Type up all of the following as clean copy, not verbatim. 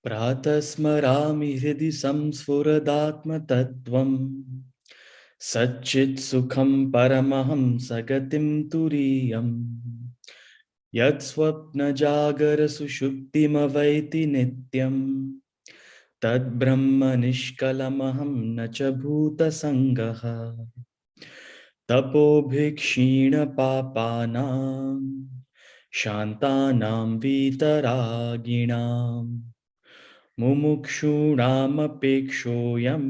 Pratasmarami hridi samsfuratma tattvam Satchit sukham paramaham sagatim turiyam Yat swapna jagara sushuptim avaiti nityam Tad brahma nishkalamaham nacha bhuta sangaha Tapo bhikshina papanam Shantanam vitaraginam Mumukshunamapekshayam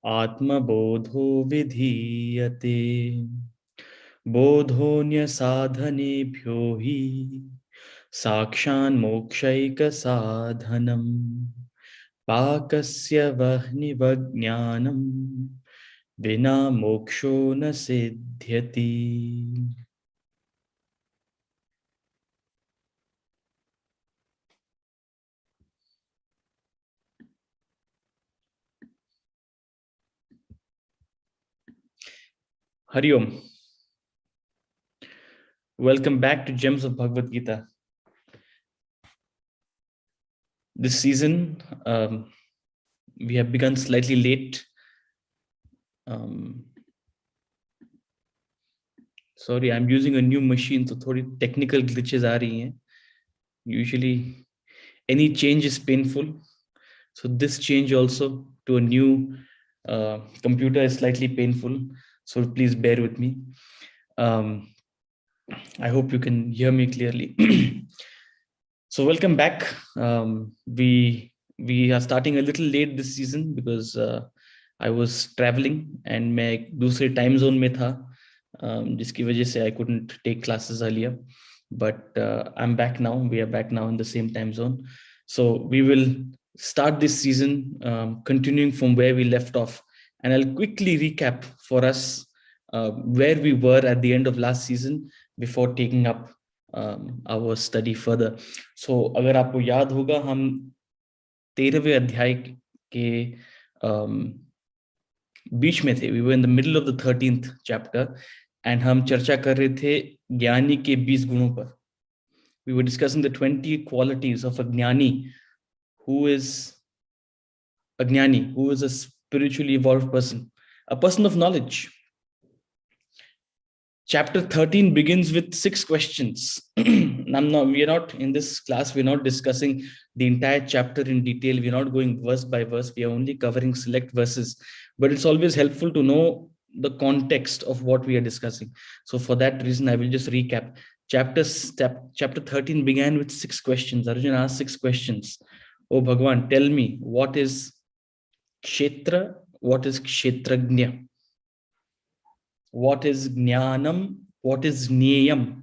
Atma bodho vidhiyate Bodhonya sadhanebhyo hi Sakshan mokshaika sadhanam Pakasya vahni vajnanam Vina moksho na siddhyati. Hari Om. Welcome back to Gems of Bhagavad Gita. This season, we have begun slightly late. Sorry, I'm using a new machine, so थोड़ी technical glitches आ रही हैं. Usually, any change is painful. So this change also to a new computer is slightly painful. So please bear with me. I hope you can hear me clearly. So welcome back. We are starting a little late this season because I was traveling and मैं दूसरे time zone में था, जिसकी वजह से I couldn't take classes earlier. But I'm back now. We are back now in the same time zone. So we will start this season continuing from where we left off, and I'll quickly recap for us where we were at the end of last season before taking up our study further. So अगर आपको याद होगा, हम 13वें अध्याय के बीच में थे. We were in the middle of the 13th chapter and हम चर्चा कर रहे थे ज्ञानी के 20 गुणों पर. We were discussing the 20 qualities of a jnani. Who is a jnani? Who is a spiritually evolved person? A person of knowledge. Chapter 13 begins with 6 questions. We are not in this class, we're not discussing the entire chapter in detail. We're not going verse by verse. We are only covering select verses. But it's always helpful to know the context of what we are discussing. So for that reason, I will just recap. Chapter 13 began with 6 questions. Arjuna asked 6 questions. Oh Bhagwan, tell me, what is kshetra? What is kshetragnya? What is jnanam? What is jneyam?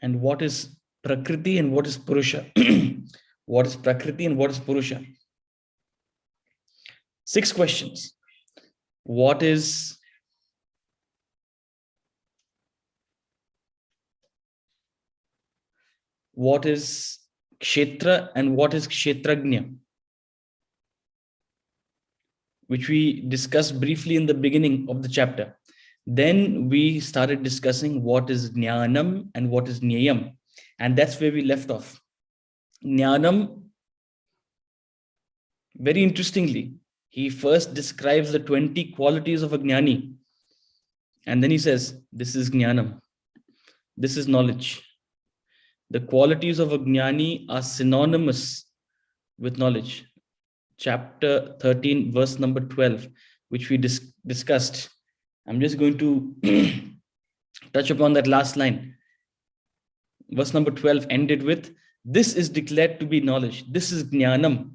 And what is Prakriti and what is Purusha? What is Prakriti and what is Purusha? 6 questions. What is kshetra and what is kshetragnya? Which we discussed briefly in the beginning of the chapter. Then we started discussing what is jnanam and what is jneyam. And that's where we left off. Jnanam, very interestingly, he first describes the 20 qualities of a jnani. And then he says, this is jnanam. This is knowledge. The qualities of a jnani are synonymous with knowledge. Chapter 13, verse number 12, which we discussed. I'm just going to touch upon that last line. Verse number 12 ended with, this is declared to be knowledge. This is jnanam.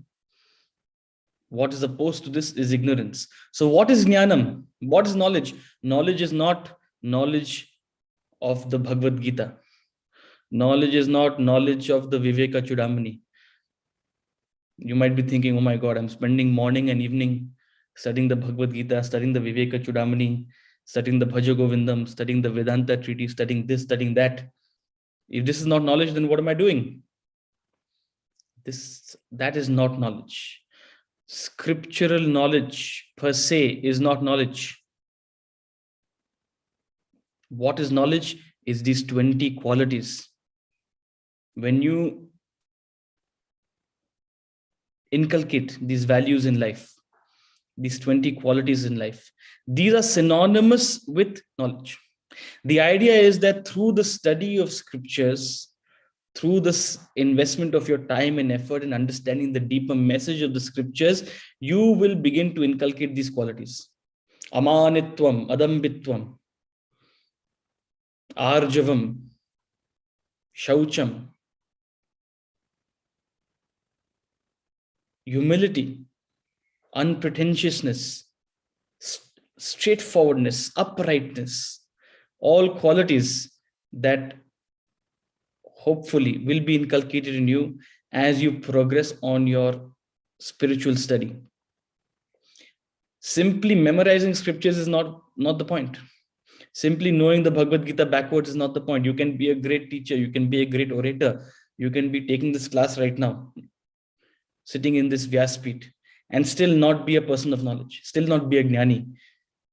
What is opposed to this is ignorance. So what is jnanam? What is knowledge? Knowledge is not knowledge of the Bhagavad Gita. Knowledge is not knowledge of the Viveka Chudamani. You might be thinking, oh my God, I'm spending morning and evening studying the Bhagavad Gita, studying the Viveka Chudamani, studying the Bhaja Govindam, studying the Vedanta treaty, studying this, studying that. If this is not knowledge, then what am I doing? That is not knowledge. Scriptural knowledge per se is not knowledge. What is knowledge? Is these 20 qualities. When you inculcate these values in life, these 20 qualities in life. These are synonymous with knowledge. The idea is that through the study of scriptures, through this investment of your time and effort in understanding the deeper message of the scriptures, you will begin to inculcate these qualities. Amanitvam, adambitvam, arjavam, shaucham, humility, unpretentiousness, straightforwardness, uprightness, all qualities that hopefully will be inculcated in you as you progress on your spiritual study. Simply memorizing scriptures is not the point. Simply knowing the Bhagavad Gita backwards is not the point. You can be a great teacher, you can be a great orator, you can be taking this class right now, sitting in this Vyaspeeth, and still not be a person of knowledge, still not be a jnani,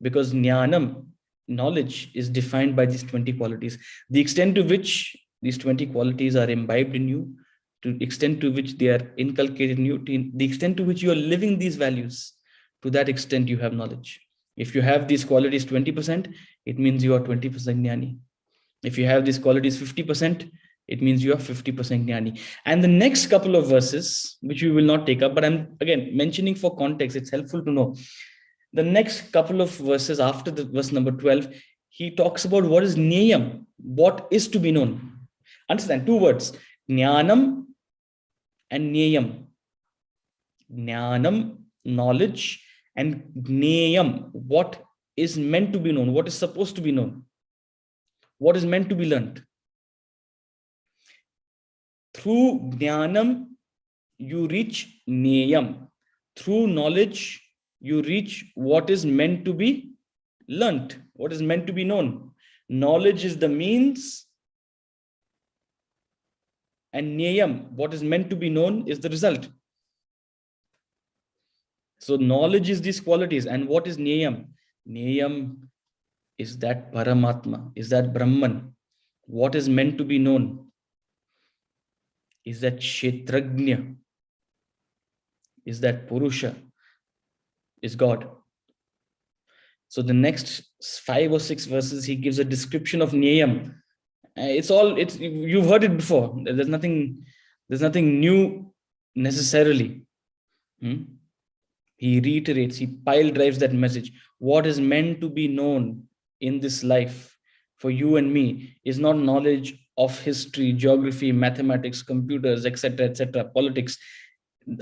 because jnanam, knowledge, is defined by these 20 qualities. The extent to which these 20 qualities are imbibed in you, to the extent to which they are inculcated in you, to the extent to which you are living these values, to that extent you have knowledge. If you have these qualities 20%, it means you are 20% jnani. If you have these qualities 50%, it means you are 50% jnani. And the next couple of verses, which we will not take up, but I'm again mentioning for context, it's helpful to know. The next couple of verses after the verse number 12, he talks about what is niyam, what is to be known. Understand, two words, jnanam and niyam. Jnanam, knowledge, and jnayam, what is meant to be known, what is supposed to be known, what is meant to be learned. Through jnanam, you reach niyam. Through knowledge, you reach what is meant to be learnt, what is meant to be known. Knowledge is the means, and niyam, what is meant to be known, is the result. So knowledge is these qualities. And what is niyam? Niyam is that Paramatma, is that Brahman. What is meant to be known is that Kshetrajna, is that Purusha, is God. So the next 5 or 6 verses, he gives a description of niyam. You've heard it before. There's nothing new necessarily. He reiterates, he pile drives that message. What is meant to be known in this life for you and me is not knowledge of history, geography, mathematics, computers, etc., politics.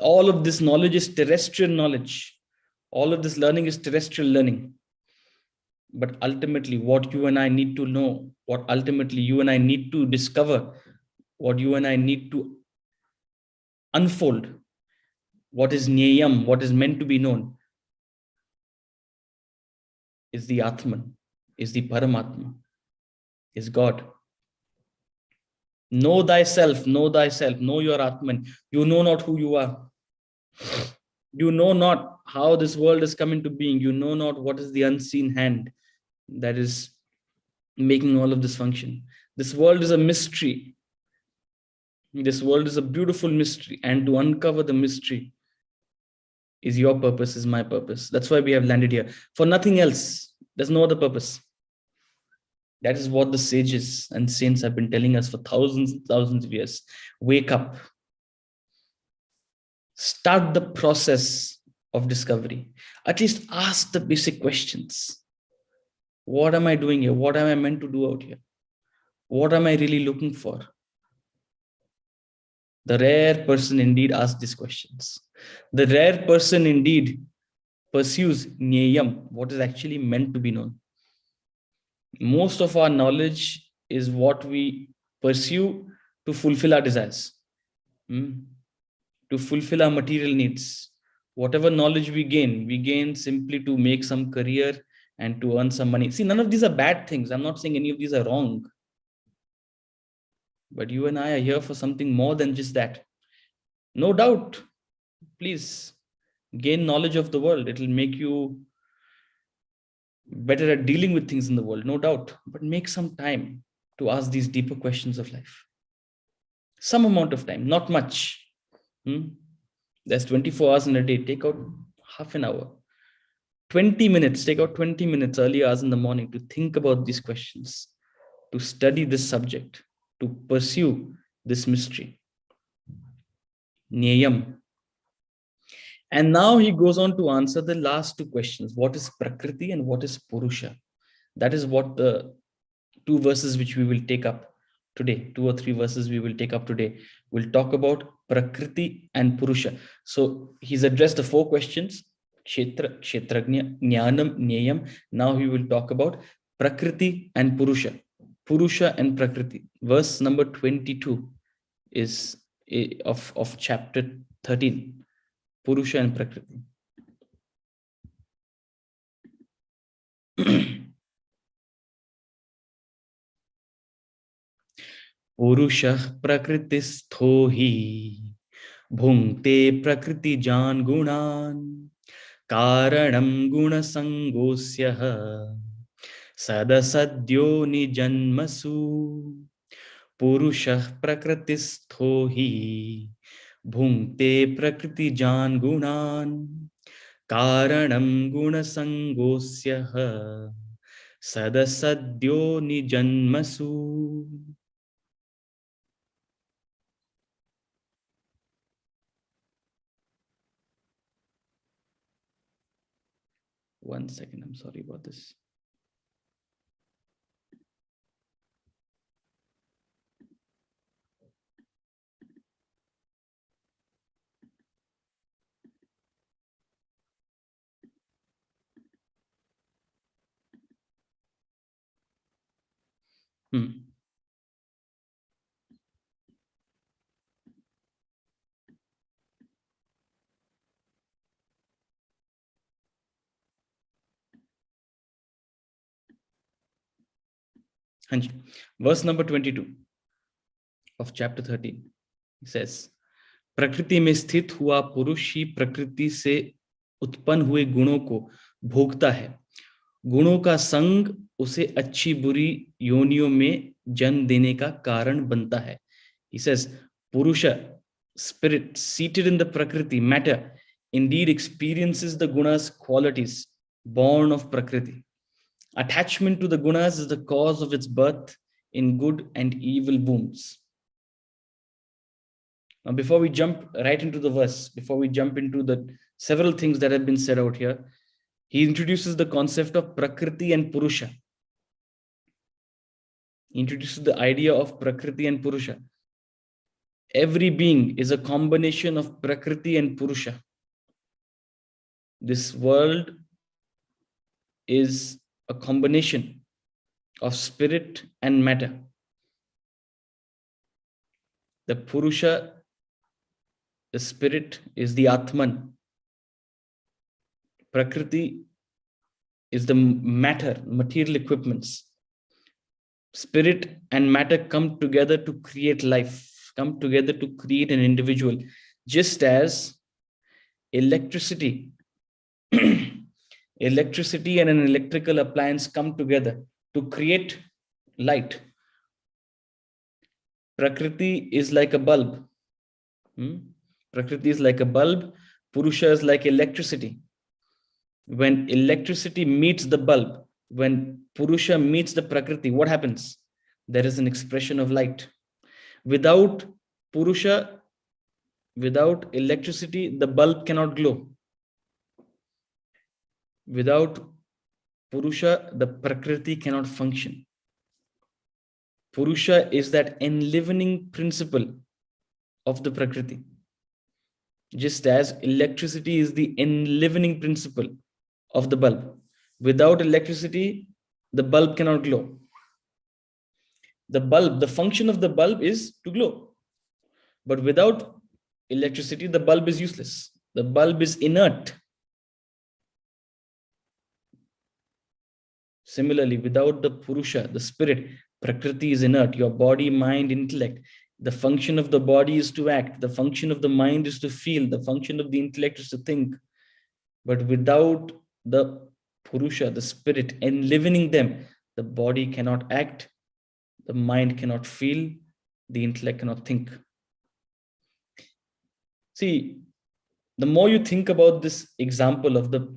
All of this knowledge is terrestrial knowledge. All of this learning is terrestrial learning. But ultimately, what you and I need to know, what ultimately you and I need to discover, what you and I need to unfold, what is niyam, what is meant to be known, is the Atman, is the Paramatma, is God. Know thyself, know your Atman. You know not who you are. You know not how this world has come into being. You know not what is the unseen hand that is making all of this function. This world is a mystery. This world is a beautiful mystery. And to uncover the mystery is your purpose, is my purpose. That's why we have landed here. For nothing else. There's no other purpose. That is what the sages and saints have been telling us for thousands and thousands of years. Wake up. Start the process of discovery. At least ask the basic questions. What am I doing here? What am I meant to do out here? What am I really looking for? The rare person indeed asks these questions. The rare person indeed pursues niyam, what is actually meant to be known. Most of our knowledge is what we pursue to fulfill our desires, to fulfill our material needs. Whatever knowledge we gain simply to make some career and to earn some money. See, none of these are bad things. I'm not saying any of these are wrong. But you and I are here for something more than just that. No doubt, please gain knowledge of the world. It will make you better at dealing with things in the world, no doubt. But make some time to ask these deeper questions of life. Some amount of time, not much. There's 24 hours in a day. Take out half an hour, 20 minutes. Take out 20 minutes early hours in the morning to think about these questions, to study this subject, to pursue this mystery. Niyam. And now he goes on to answer the last two questions. What is Prakriti and what is Purusha? That is what the two verses which we will take up today, 2 or 3 verses we will take up today. We'll talk about Prakriti and Purusha. So he's addressed the 4 questions, Kshetra, Kshetragnya, Jnanam, Nyayam. Now he will talk about Prakriti and Purusha. Purusha and Prakriti. Verse number 22 is of chapter 13. Purusha and Prakriti. Purusha prakristho hi bhungte prakriti jan gunan karanam guna sangosya sadasadyo nijanmasu. Purusha prakristho hi bhungte prakriti jan gunan karanam guna sangosya sadasadyo nijanmasu. One second, I'm sorry about this. Verse number 22 of chapter 13 says, प्रकृति में स्थित हुआ पुरुष ही प्रकृति से उत्पन्न हुए गुणों को भोगता है. गुणों का संग उसे अच्छी बुरी योनियों में जन्म देने का कारण बनता है. He says, Purusha, spirit seated in the Prakriti, matter, indeed experiences the gunas qualities born of Prakriti. Attachment to the gunas is the cause of its birth in good and evil wombs. Now, before we jump right into the verse, before we jump into the several things that have been said out here, he introduces the concept of Prakriti and Purusha. He introduces the idea of Prakriti and Purusha. Every being is a combination of Prakriti and Purusha. This world is a combination of spirit and matter. The Purusha, the spirit, is the Atman. Prakriti is the matter, material equipments. Spirit and matter come together to create life, come together to create an individual, just as electricity electricity and an electrical appliance come together to create light. Prakriti is like a bulb. Prakriti is like a bulb. Purusha is like electricity. When electricity meets the bulb, when Purusha meets the Prakriti, what happens? There is an expression of light. Without Purusha, without electricity, the bulb cannot glow. Without Purusha, the Prakriti cannot function. Purusha is that enlivening principle of the Prakriti. Just as electricity is the enlivening principle of the bulb. Without electricity, the bulb cannot glow. The bulb, the function of the bulb is to glow. But without electricity, the bulb is useless. The bulb is inert. Similarly, without the Purusha, the spirit, Prakriti is inert. Your body, mind, intellect. The function of the body is to act. The function of the mind is to feel. The function of the intellect is to think. But without the Purusha, the spirit, enlivening them, the body cannot act, the mind cannot feel, the intellect cannot think. See, The more you think about this example of the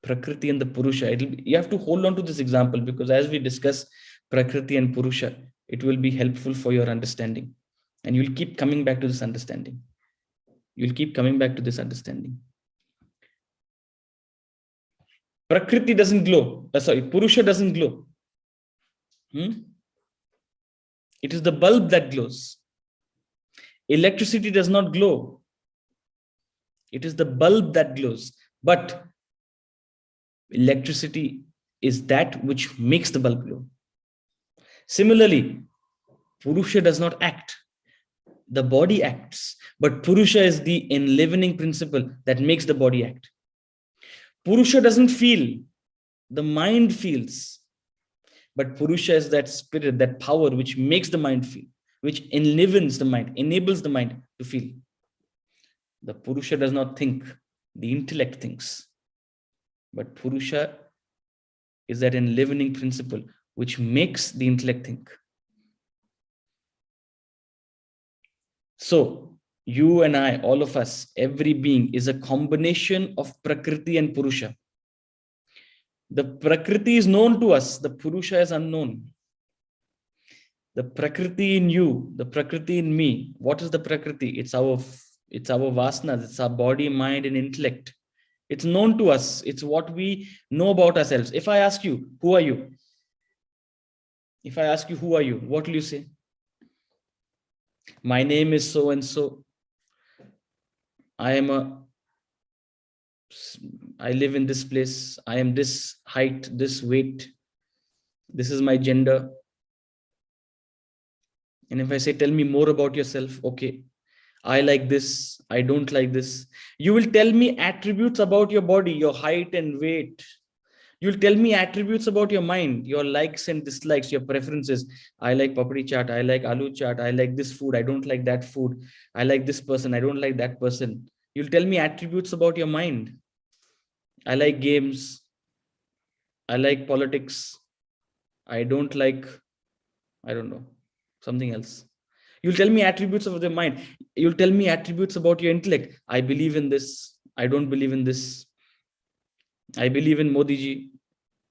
Prakriti and the Purusha, you have to hold on to this example, because as we discuss Prakriti and Purusha, it will be helpful for your understanding. And you'll keep coming back to this understanding. You'll keep coming back to this understanding. Prakriti doesn't glow. Purusha doesn't glow. It is the bulb that glows. Electricity does not glow. It is the bulb that glows. But electricity is that which makes the bulb glow. Similarly, Purusha does not act. The body acts. But Purusha is the enlivening principle that makes the body act. Purusha doesn't feel. The mind feels. But Purusha is that spirit, that power which makes the mind feel, which enlivens the mind, enables the mind to feel. The Purusha does not think. The intellect thinks. But Purusha is that enlivening principle which makes the intellect think. So, you and I, all of us, every being is a combination of Prakriti and Purusha. The Prakriti is known to us, the Purusha is unknown. The Prakriti in you, the Prakriti in me, what is the Prakriti? It's our vasanas, it's our body, mind, and intellect. It's known to us. It's what we know about ourselves. If I ask you, who are you? If I ask you, who are you? What will you say? My name is so and so. I live in this place. I am this height, this weight. This is my gender. And if I say, tell me more about yourself. Okay. I like this. I don't like this. You will tell me attributes about your body, your height and weight. You'll tell me attributes about your mind, your likes and dislikes, your preferences. I like papdi chaat. I like aloo chaat. I like this food. I don't like that food. I like this person. I don't like that person. You'll tell me attributes about your mind. I like games. I like politics. I don't like, I don't know, something else. You'll tell me attributes of the mind. You'll tell me attributes about your intellect. I believe in this. I don't believe in this. I believe in Modi ji.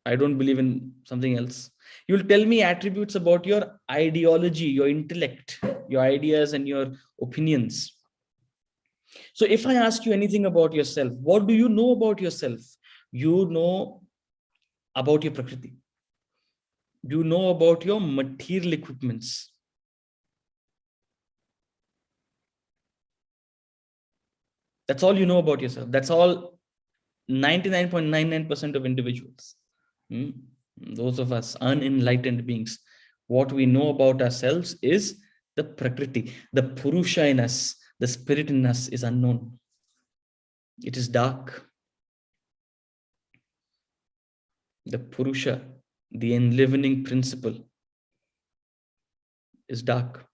I don't believe in something else. You'll tell me attributes about your ideology, your intellect, your ideas and your opinions. So if I ask you anything about yourself, what do you know about yourself? You know about your Prakriti. You know about your material equipments. That's all you know about yourself. That's all 99.99% of individuals. Those of us unenlightened beings, what we know about ourselves is the Prakriti. The Purusha in us, the spirit in us is unknown. It is dark. The Purusha, the enlivening principle, is dark,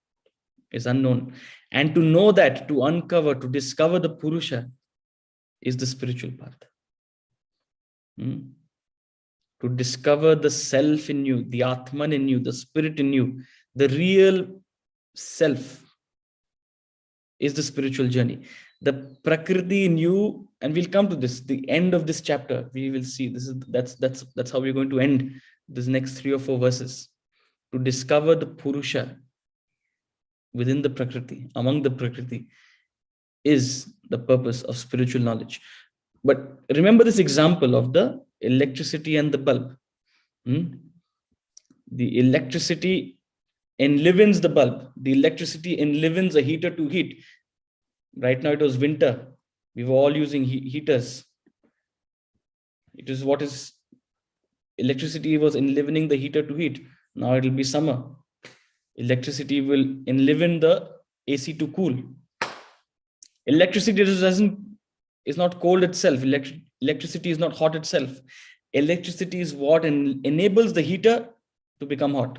is unknown. And to know that, to uncover, to discover the Purusha is the spiritual path. To discover the self in you, the Atman in you, the spirit in you, the real self is the spiritual journey. The Prakriti in you, and we'll come to this, the end of this chapter, we will see that's how we're going to end this next 3 or 4 verses. To discover the Purusha within the Prakriti, among the Prakriti, is the purpose of spiritual knowledge. But remember this example of the electricity and the bulb. The electricity enlivens the bulb. The electricity enlivens a heater to heat. Right now it was winter. We were all using heaters. It is what is electricity was enlivening the heater to heat. Now it will be summer. Electricity will enliven the AC to cool. Electricity is not cold itself. Electricity is not hot itself. Electricity is what enables the heater to become hot.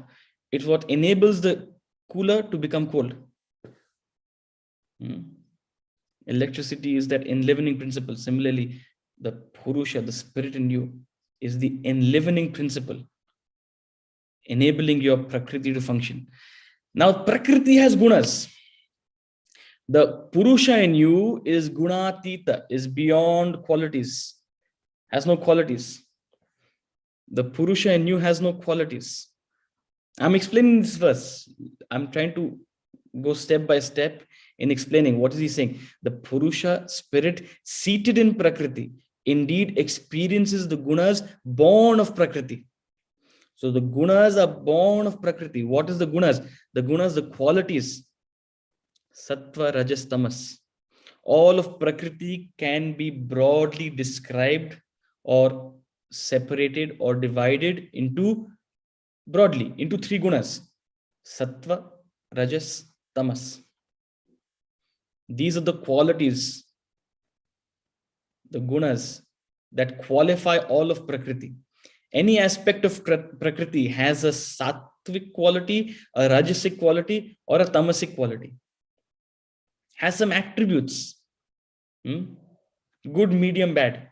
It's what enables the cooler to become cold. Electricity is that enlivening principle. Similarly, the Purusha, the spirit in you, is the enlivening principle, enabling your Prakriti to function. Now, Prakriti has gunas. The Purusha in you is gunatita, is beyond qualities, has no qualities. The Purusha in you has no qualities. I'm explaining this verse. I'm trying to go step by step in explaining what is he saying. The Purusha spirit seated in Prakriti indeed experiences the gunas born of Prakriti. So the gunas are born of Prakriti. What is the gunas? The gunas, the qualities. Sattva, Rajas, Tamas. All of Prakriti can be broadly described or separated or divided into broadly into three gunas: Sattva, Rajas, Tamas. These are the qualities, the gunas that qualify all of Prakriti. Any aspect of Prakriti has a sattvic quality, a rajasic quality, or a tamasic quality. Has some attributes. Good, medium, bad.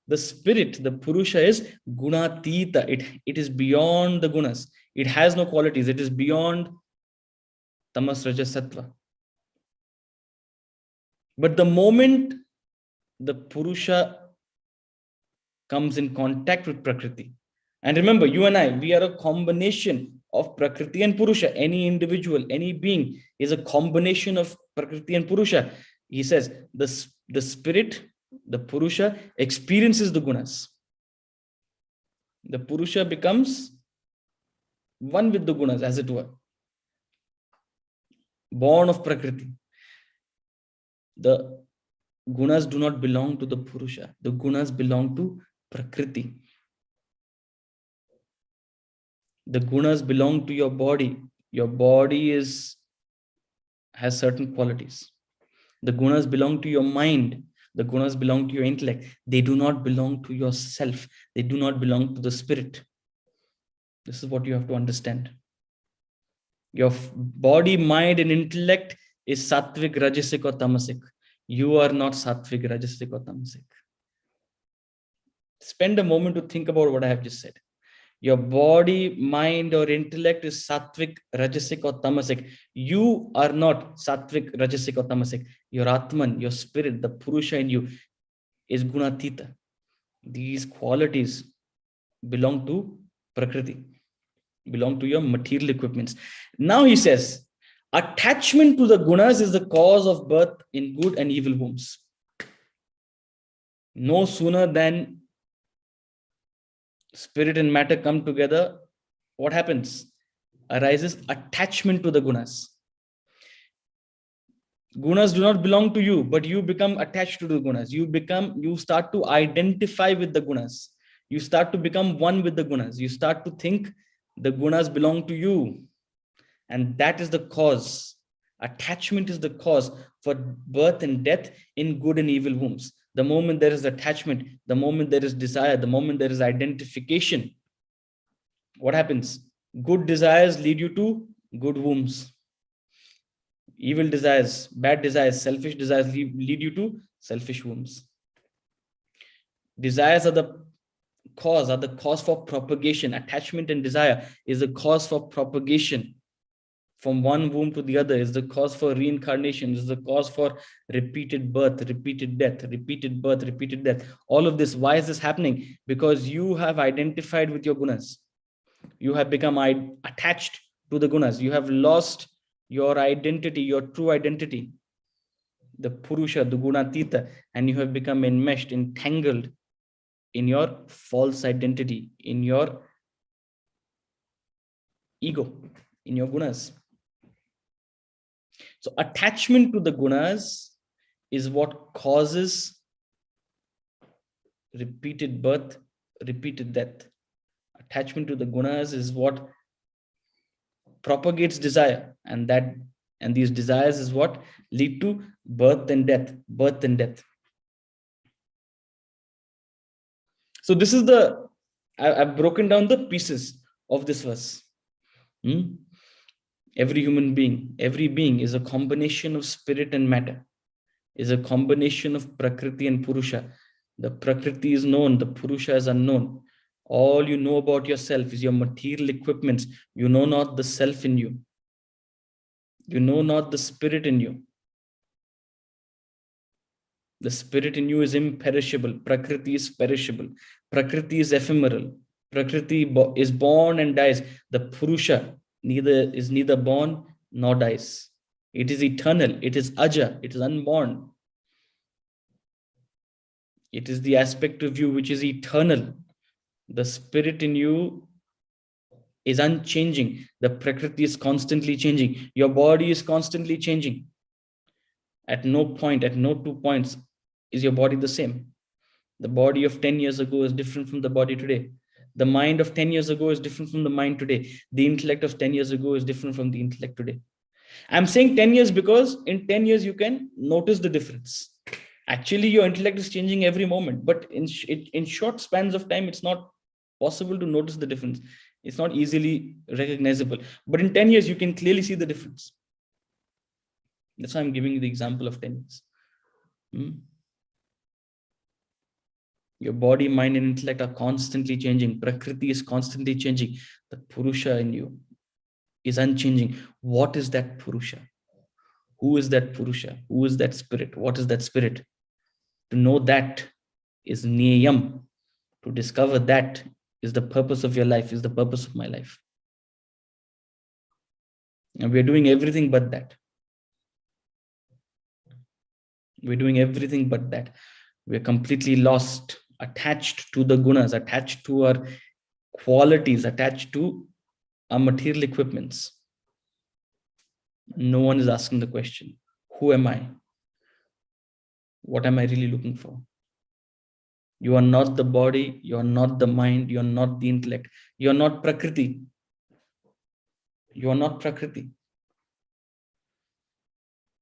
The spirit, the Purusha, is gunatita. It is beyond the gunas. It has no qualities. It is beyond tamas, rajas, sattva. But the moment the Purusha comes in contact with Prakriti, and remember, you and I, we are a combination of Prakriti and Purusha. Any individual, any being is a combination of Prakriti and Purusha. He says the spirit, the Purusha, experiences the gunas. The Purusha becomes one with the gunas, as it were. Born of Prakriti. The gunas do not belong to the Purusha. The gunas belong to Prakriti. The gunas belong to your body. Your body has certain qualities. The gunas belong to your mind. The gunas belong to your intellect. They do not belong to yourself. They do not belong to the spirit. This is what you have to understand. Your body, mind, and intellect is sattvic, rajasic, or tamasic. You are not sattvic, rajasic, or tamasic. Spend a moment to think about what I have just said. Your body, mind, or intellect is sattvic, rajasic, or tamasic. You are not sattvic, rajasic, or tamasic. Your Atman, your spirit, the Purusha in you is gunatita. These qualities belong to Prakriti, belong to your material equipments. Now he says, attachment to the gunas is the cause of birth in good and evil wombs. No sooner than spirit and matter come together, what happens? Arises attachment to the gunas. Gunas do not belong to you, but you become attached to the gunas. You start to identify with the gunas. You start to become one with the gunas. You start to think the gunas belong to you. And that is the cause. Attachment is the cause for birth and death in good and evil wombs. The moment there is attachment, the moment there is desire, the moment there is identification, what happens? Good desires lead you to good wombs. Evil desires, bad desires, selfish desires lead you to selfish wombs. Desires are the cause for propagation. Attachment and desire is the cause for propagation from one womb to the other, is the cause for reincarnation, is the cause for repeated birth, repeated death, repeated birth, repeated death. All of this, why is this happening? Because you have identified with your gunas. You have become attached to the gunas. You have lost your identity, your true identity, the Purusha, the gunatita, and you have become enmeshed, entangled in your false identity, in your ego, in your gunas. So attachment to the gunas is what causes repeated birth, repeated death. Attachment to the gunas is what propagates desire, and these desires is what lead to birth and death, birth and death. So this is I've broken down the pieces of this verse. Every human being, every being is a combination of spirit and matter, is a combination of Prakriti and Purusha. The Prakriti is known, the Purusha is unknown. All you know about yourself is your material equipments. You know not the self in you. You know not the spirit in you. The spirit in you is imperishable. Prakriti is perishable. Prakriti is ephemeral. Prakriti is born and dies. The Purusha is neither born nor dies. It is eternal. It is aja. It is unborn. It is the aspect of you which is eternal. The spirit in you is unchanging. The Prakriti is constantly changing. Your body is constantly changing. At no point, at no 2 points is your body the same. The body of 10 years ago is different from the body today. The mind of 10 years ago is different from the mind today. The intellect of 10 years ago is different from the intellect today. I'm saying 10 years because in 10 years you can notice the difference. Actually, your intellect is changing every moment, but in short spans of time, it's not possible to notice the difference. It's not easily recognizable. But in 10 years, you can clearly see the difference. That's why I'm giving you the example of 10 years. Your body, mind, and intellect are constantly changing. Prakriti is constantly changing. The Purusha in you is unchanging. What is that Purusha? Who is that Purusha? Who is that spirit? What is that spirit? To know that is niyam. To discover that is the purpose of your life, is the purpose of my life. And we're doing everything but that. We're doing everything but that. We're completely lost, attached to the gunas, attached to our qualities, attached to our material equipments. No one is asking the question, who am I? What am I really looking for? You are not the body, you are not the mind, you are not the intellect, you are not Prakriti. You are not Prakriti.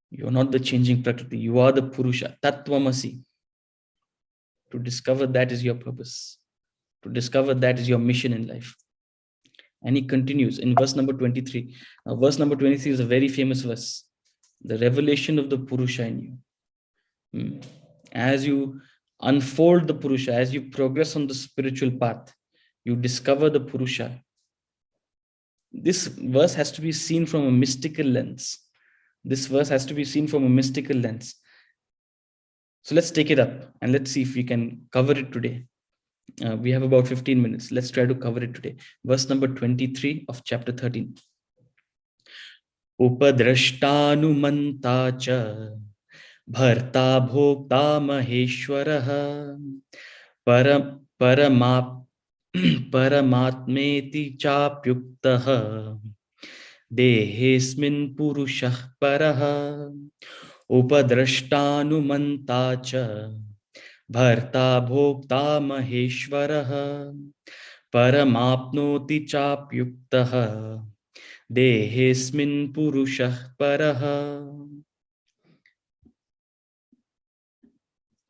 You are not the changing Prakriti. You are the Purusha, Tattvamasi. To discover that is your purpose. To discover that is your mission in life. And he continues in verse number 23. Now, verse number 23 is a very famous verse. The revelation of the Purusha in you. As you unfold the Purusha, as you progress on the spiritual path, you discover the Purusha. This verse has to be seen from a mystical lens. This verse has to be seen from a mystical lens. So let's take it up and let's see if we can cover it today. We have about 15 minutes. Let's try to cover it today. Verse number 23 of chapter 13. Upadrashtanumanta cha bharta bhokta maheshwarah paramatmeti chapyuktah dehesmin purushah parah upadrashtanumanta cha bharta bhokta maheshwarah paramapnoti chapyuktah dehesmin purushah parah.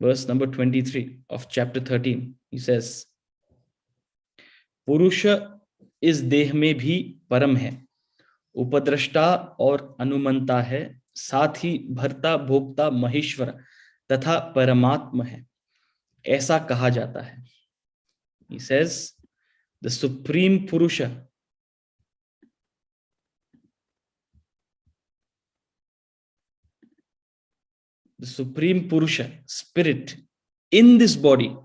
Verse number 23 of chapter 13, he says, Purusha is देह में भी परम है, उपद्रष्टा और अनुमंता है, साथ ही भर्ता भोक्ता महेश्वर तथा परमात्मा है, ऐसा कहा जाता है. He says, the supreme Purusha, the supreme Purusha, spirit in this body,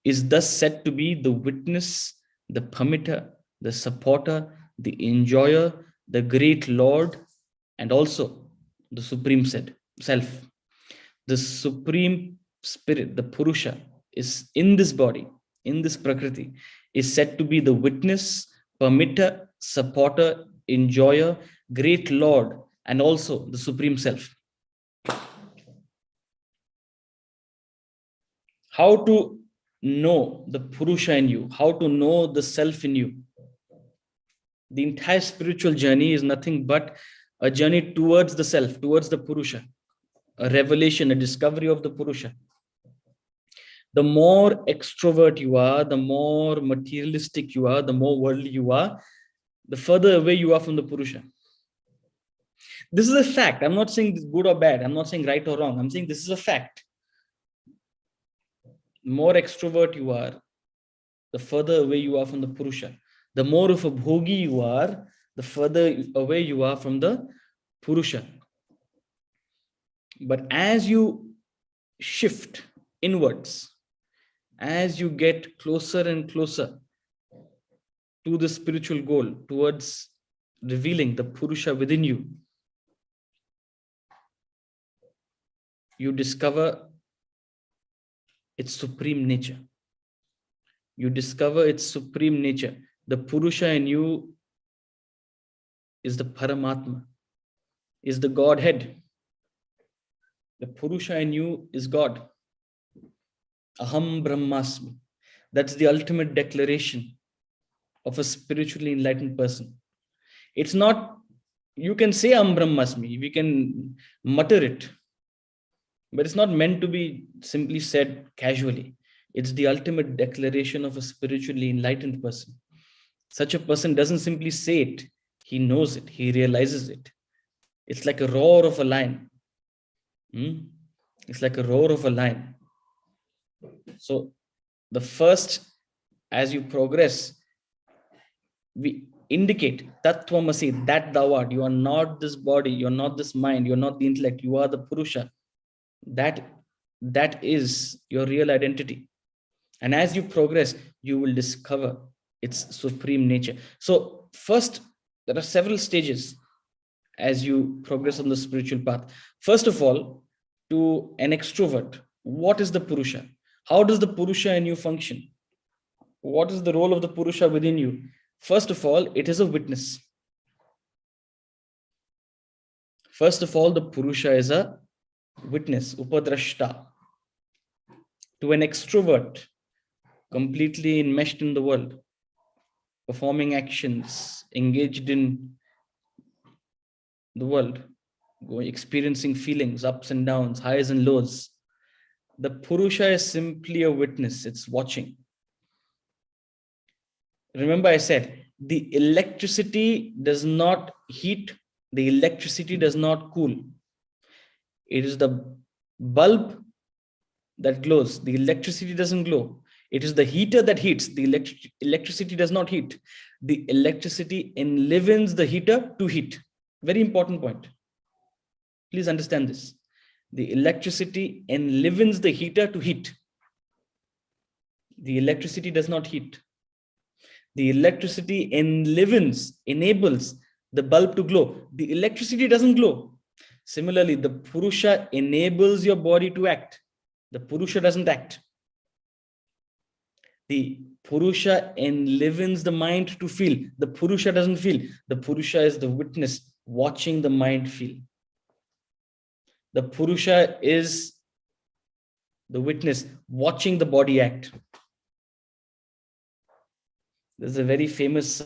is thus said to be the witness, the permitter, the supporter, the enjoyer, the great Lord, and also the supreme self. The supreme spirit, the Purusha, is in this body, in this Prakriti, is said to be the witness, permitter, supporter, enjoyer, great Lord, and also the supreme self. How to know the Purusha in you, how to know the self in you. The entire spiritual journey is nothing but a journey towards the self, towards the Purusha, a revelation, a discovery of the Purusha. The more extrovert you are, the more materialistic you are, the more worldly you are, the further away you are from the Purusha. This is a fact. I'm not saying this good or bad. I'm not saying right or wrong. I'm saying this is a fact. The more extrovert you are, the further away you are from the Purusha. The more of a bhogi you are, the further away you are from the Purusha. But as you shift inwards, as you get closer and closer to the spiritual goal, towards revealing the Purusha within you, you discover its supreme nature. You discover its supreme nature. The Purusha in you is the Paramatma, is the Godhead. The Purusha in you is God. Aham Brahmasmi. That's the ultimate declaration of a spiritually enlightened person. It's not, you can say Aham Brahmasmi, we can mutter it, but it's not meant to be simply said casually. It's the ultimate declaration of a spiritually enlightened person. Such a person doesn't simply say it, he knows it, he realizes it. It's like a roar of a lion. It's like a roar of a lion. So the first, as you progress, we indicate Tattvamasi, that thou art. You are not this body, you are not this mind, you are not the intellect, you are the Purusha. That is your real identity. And as you progress, you will discover its supreme nature. So first, there are several stages as you progress on the spiritual path. First of all, to an extrovert, what is the Purusha? How does the Purusha in you function? What is the role of the Purusha within you? First of all, it is a witness. First of all, the Purusha is a witness, upadrashta. To an extrovert, completely enmeshed in the world, performing actions, engaged in the world, experiencing feelings, ups and downs, highs and lows. The Purusha is simply a witness, it's watching. Remember, I said the electricity does not heat, the electricity does not cool. It is the bulb that glows, the electricity doesn't glow. It is the heater that heats, the electricity does not heat. The electricity enlivens the heater to heat. Very important point. Please understand this. The electricity enlivens the heater to heat. The electricity does not heat. The electricity enlivens, enables the bulb to glow. The electricity doesn't glow. Similarly, the Purusha enables your body to act. The Purusha doesn't act. The Purusha enlivens the mind to feel. The Purusha doesn't feel. The Purusha is the witness watching the mind feel. The Purusha is the witness watching the body act. There's a very famous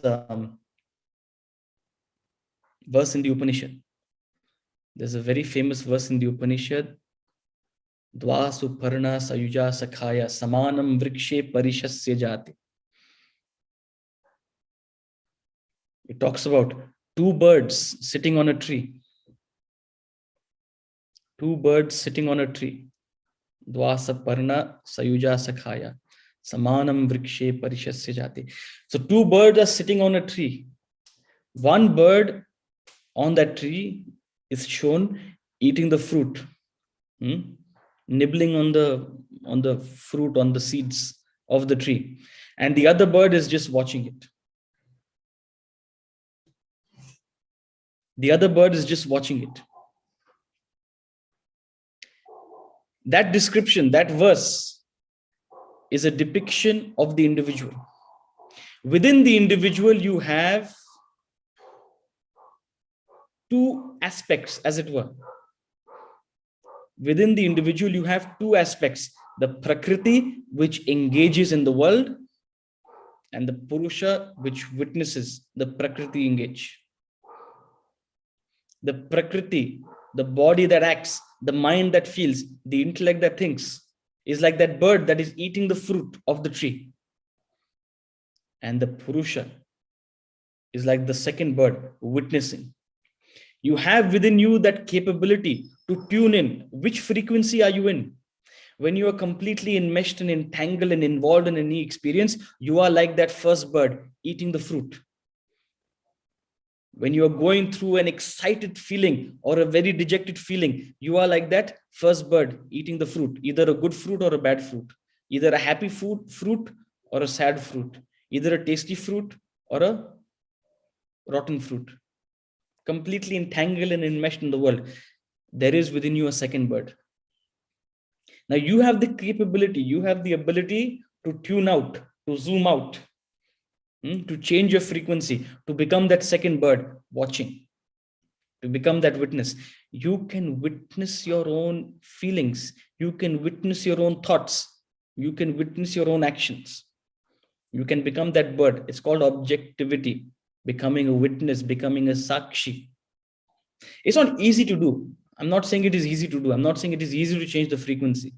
verse in the Upanishad. There's a very famous verse in the Upanishad. Dvasu parna sayuja sakhaya samanam vrikshe parishasya jati. It talks about two birds sitting on a tree. Two birds sitting on a tree. Dvasa parna sayuja sakhaya samanam vrikshe parishasya jati. So two birds are sitting on a tree. One bird on that tree is shown eating the fruit, nibbling on the fruit, on the seeds of the tree, and the other bird is just watching it. The other bird is just watching it. That description, that verse, is a depiction of the individual. Within the individual, you have two aspects, as it were. Within the individual, you have two aspects: the Prakriti, which engages in the world, and the Purusha, which witnesses the Prakriti engage. The Prakriti, the body that acts, the mind that feels, the intellect that thinks, is like that bird that is eating the fruit of the tree. And the Purusha is like the second bird witnessing. You have within you that capability to tune in. Which frequency are you in? When you are completely enmeshed and entangled and involved in any experience, you are like that first bird eating the fruit. When you are going through an excited feeling or a very dejected feeling, you are like that first bird eating the fruit, either a good fruit or a bad fruit, either a happy fruit or a sad fruit, either a tasty fruit or a rotten fruit, completely entangled and enmeshed in the world. There is within you a second bird. Now you have the capability, you have the ability to tune out, to zoom out, to change your frequency, to become that second bird watching, to become that witness. You can witness your own feelings. You can witness your own thoughts. You can witness your own actions. You can become that bird. It's called objectivity, becoming a witness, becoming a sakshi. It's not easy to do. I'm not saying it is easy to do. I'm not saying it is easy to change the frequency.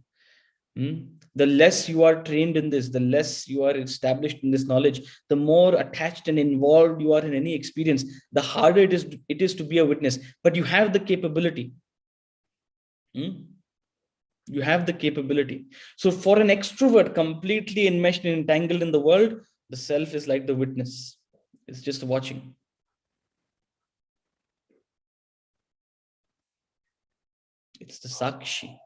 The less you are trained in this, the less you are established in this knowledge, the more attached and involved you are in any experience, the harder it is to be a witness. But you have the capability. You have the capability. So for an extrovert, completely enmeshed and entangled in the world, the self is like the witness. It's just watching. It's the sakshi.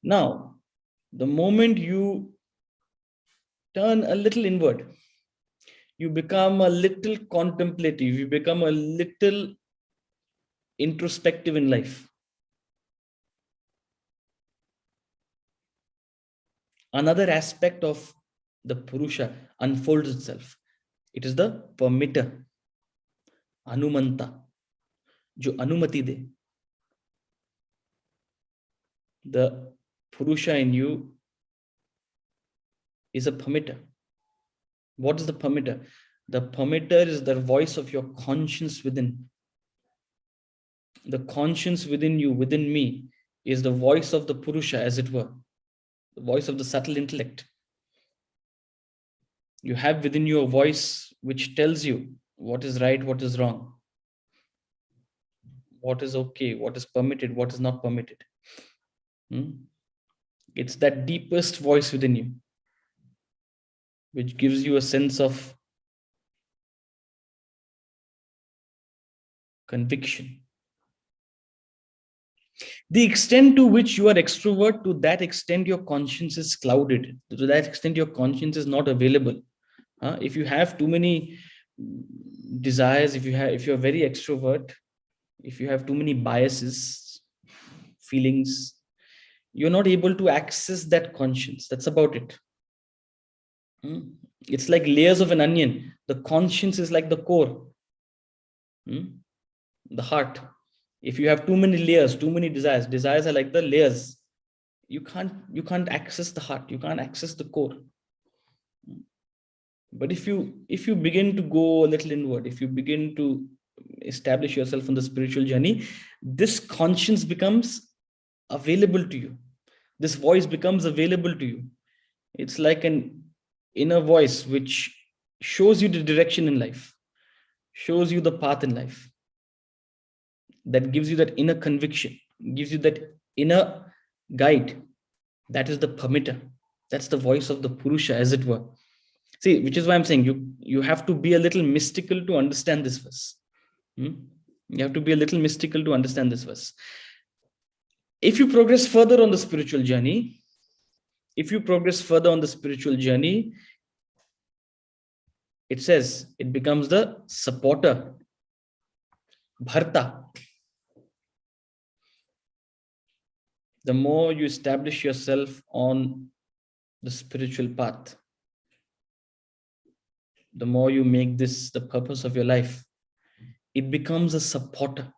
Now, the moment you turn a little inward, you become a little contemplative, you become a little introspective in life. Another aspect of the Purusha unfolds itself. It is the permitter, Anumanta, jo anumati de. The Purusha in you is a permitter. What is the permitter? The permitter is the voice of your conscience within. The conscience within you, within me, is the voice of the Purusha, as it were, the voice of the subtle intellect. You have within you a voice which tells you what is right, what is wrong, what is okay, what is permitted, what is not permitted. It's that deepest voice within you which gives you a sense of conviction. The extent to which you are extrovert, to that extent your conscience is clouded. To that extent your conscience is not available. If you have too many desires, if you're very extrovert, if you have too many biases, feelings, you're not able to access that conscience. That's about it. It's like layers of an onion. The conscience is like the core, the heart. If you have too many layers, too many desires are like the layers. You can't access the heart. You can't access the core. But if you begin to go a little inward, if you begin to establish yourself on the spiritual journey, this conscience becomes available to you. This voice becomes available to you. It's like an inner voice which shows you the direction in life, shows you the path in life, that gives you that inner conviction, gives you that inner guide. That is the permitter. That's the voice of the Purusha, as it were. See, which is why I'm saying you have to be a little mystical to understand this verse. You have to be a little mystical to understand this verse. If you progress further on the spiritual journey, it says it becomes the supporter, bharta. The more you establish yourself on the spiritual path, the more you make this the purpose of your life, it becomes a supporter.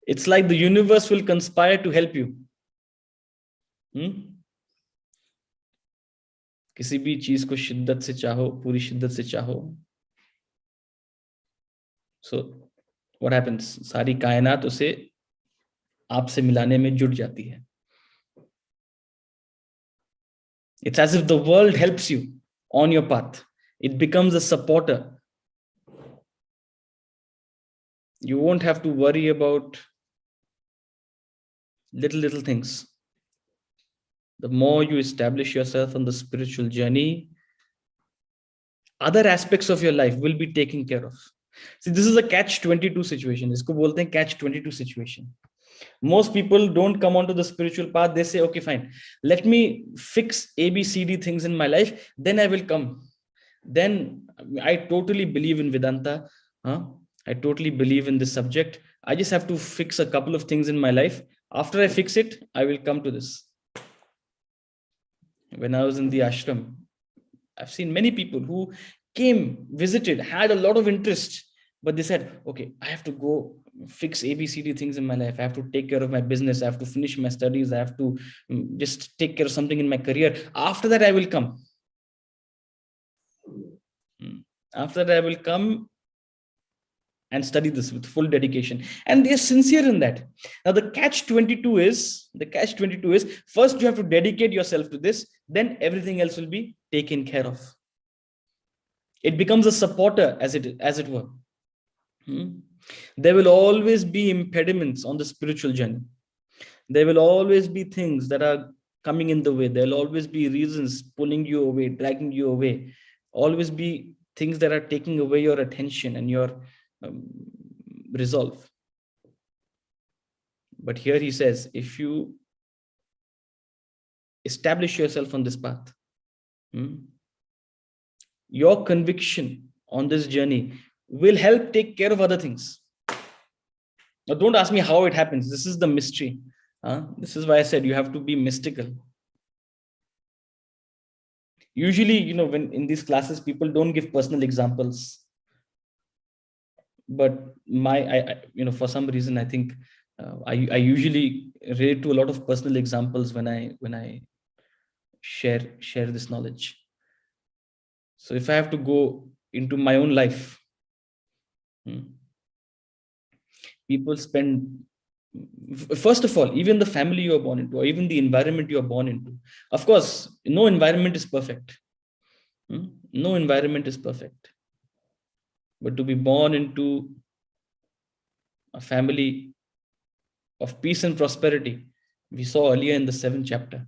It's like the universe will conspire to help you. किसी भी चीज को शिद्दत से चाहो, पूरी शिद्दत से चाहो. So what happens? सारी कायनात उसे आपसे मिलाने में जुट जाती है. It's as if the world helps you on your path. It becomes a supporter. You won't have to worry about little things. The more you establish yourself on the spiritual journey, other aspects of your life will be taken care of. See, this is a catch-22 situation. Isko bolte hain catch-22 situation. Most people don't come onto the spiritual path. They say, okay, fine, let me fix ABCD things in my life, then I will come. Then I totally believe in Vedanta. I totally believe in this subject. I just have to fix a couple of things in my life. After I fix it, I will come to this. When I was in the ashram, I've seen many people who came, visited, had a lot of interest, but they said, okay, I have to go fix ABCD things in my life. I have to take care of my business. I have to finish my studies. I have to just take care of something in my career. After that, I will come. After that, I will come and study this with full dedication. And they are sincere in that. Now, the catch-22 is, first you have to dedicate yourself to this, then everything else will be taken care of. It becomes a supporter, as it were. There will always be impediments on the spiritual journey. There will always be things that are coming in the way. There will always be reasons pulling you away, dragging you away. Always be things that are taking away your attention and your resolve. But here he says, if you establish yourself on this path, your conviction on this journey will help take care of other things. Now, don't ask me how it happens. This is the mystery. This is why I said you have to be mystical. Usually, when in these classes, people don't give personal examples. But for some reason, I think I usually relate to a lot of personal examples when I share this knowledge. So if I have to go into my own life, people spend, first of all, even the family you are born into, or even the environment you are born into. Of course, no environment is perfect. No environment is perfect. But to be born into a family of peace and prosperity, we saw earlier in the 7th chapter,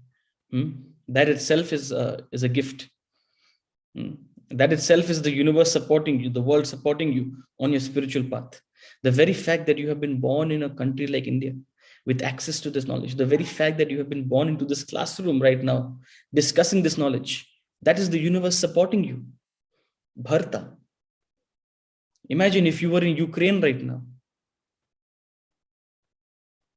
that itself is a gift. That itself is the universe supporting you, the world supporting you on your spiritual path. The very fact that you have been born in a country like India with access to this knowledge, the very fact that you have been born into this classroom right now, discussing this knowledge, that is the universe supporting you. Bharta. Imagine if you were in Ukraine right now.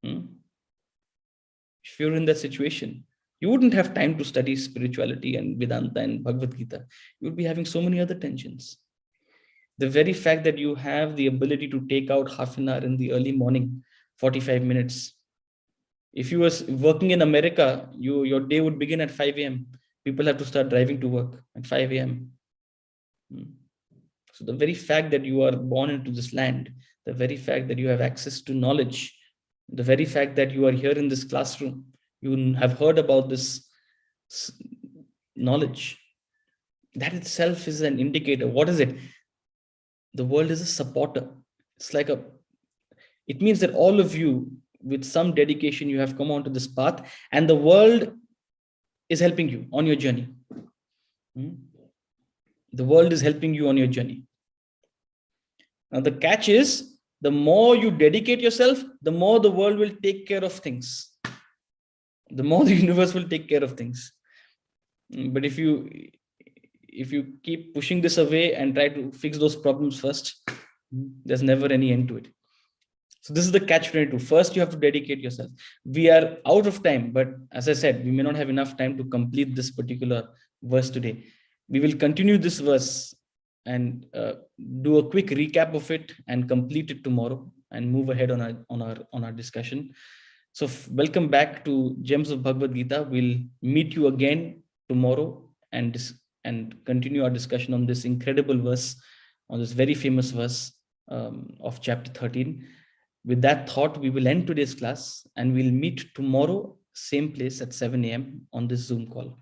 If you're in that situation, you wouldn't have time to study spirituality and Vedanta and Bhagavad Gita. You would be having so many other tensions. The very fact that you have the ability to take out half an hour in the early morning, 45 minutes. If you were working in America, your day would begin at 5 a.m. People have to start driving to work at 5 a.m. So the very fact that you are born into this land, the very fact that you have access to knowledge, the very fact that you are here in this classroom, you have heard about this knowledge, that itself is an indicator. What is it? The world is a supporter. It's like it means that all of you, with some dedication, you have come onto this path, and the world is helping you on your journey. The world is helping you on your journey. Now, the catch is, the more you dedicate yourself, the more the world will take care of things. The more the universe will take care of things. But if you keep pushing this away and try to fix those problems first, there's never any end to it. So this is the catch-22. First, you have to dedicate yourself. We are out of time, but as I said, we may not have enough time to complete this particular verse today. We will continue this verse and do a quick recap of it and complete it tomorrow and move ahead on our discussion. So welcome back to Gems of Bhagavad Gita. We'll meet you again tomorrow and continue our discussion on this incredible verse, on this very famous verse of chapter 13. With that thought, we will end today's class and we'll meet tomorrow, same place at 7 a.m. on this Zoom call.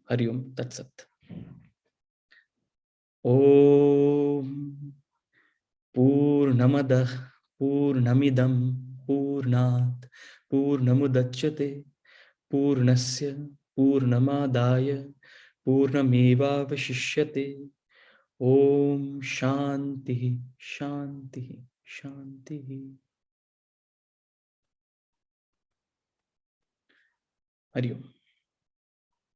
Hari Om Tat Sat. Om Purnamadah Purnamidam Purnat Purnamudachyate Purnasya Purnamadaya Purnamevavashishyate. Om Shanti Shanti Shanti. Hari Om.